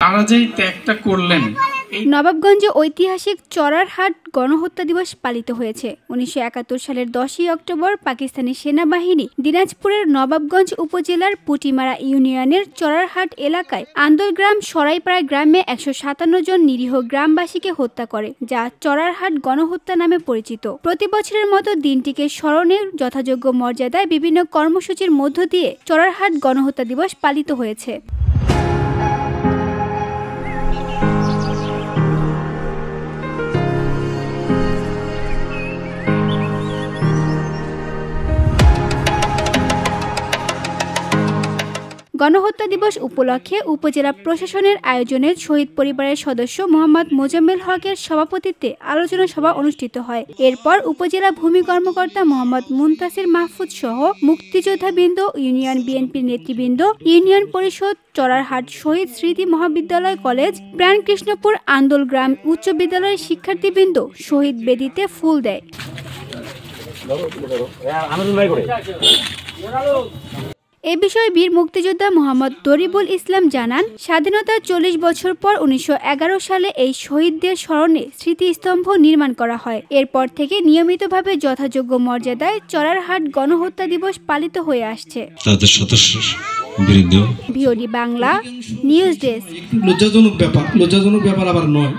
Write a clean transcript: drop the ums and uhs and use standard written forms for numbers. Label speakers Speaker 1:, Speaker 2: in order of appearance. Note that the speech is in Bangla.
Speaker 1: তারা যেই ত্যাগটা করলেন।
Speaker 2: নবাবগঞ্জে ঐতিহাসিক চড়ারহাট গণহত্যা দিবস পালিত হয়েছে। 1971 সালের 10ই অক্টোবর পাকিস্তানি সেনাবাহিনী দিনাজপুরের নবাবগঞ্জ উপজেলার পুটিমারা ইউনিয়নের চড়ারহাট এলাকায় আন্দোলগ্রাম সরাইপাড়া গ্রামে 157 জন নিরীহ গ্রামবাসীকে হত্যা করে, যা চড়ারহাট গণহত্যা নামে পরিচিত। প্রতি বছরের মতো দিনটিকে স্মরণের যথাযোগ্য মর্যাদায় বিভিন্ন কর্মসূচির মধ্য দিয়ে চড়ারহাট গণহত্যা দিবস পালিত হয়েছে। গণহত্যা দিবস উপলক্ষে উপজেলা প্রশাসনের আয়োজনে শহীদ পরিবারের সদস্য মোহাম্মদ মোজাম্মেল হকের সভাপতিত্বে আলোচনা সভা অনুষ্ঠিত হয়। এরপর উপজেলা ভূমি কর্মকর্তা মোহাম্মদ মুনতাসির মাহফুজ সহ মুক্তিযোদ্ধাবৃন্দ, ইউনিয়ন বিএনপির নেতৃবৃন্দ, ইউনিয়ন পরিষদ, চড়ারহাট শহীদ স্মৃতি মহাবিদ্যালয় কলেজ, প্রাণকৃষ্ণপুর আন্দোলগ্রাম উচ্চ বিদ্যালয়ের শিক্ষার্থীবৃন্দ শহীদ বেদিতে ফুল দেয়। এ বিষয়ে বীর মুক্তিযোদ্ধা মোহাম্মদ দরিবুল ইসলাম জানান, স্বাধীনতার 40 বছর পর 1911 সালে এই শহীদদের স্মরণে স্মৃতিস্তম্ভ নির্মাণ করা হয়। এরপর থেকে নিয়মিতভাবে যথাযোগ্য মর্যাদায় চড়ারহাট গণহত্যা দিবস পালিত হয়ে আসছে। VOD Bangla news desk.
Speaker 3: লজ্জাজনক ব্যাপার আবার নয়।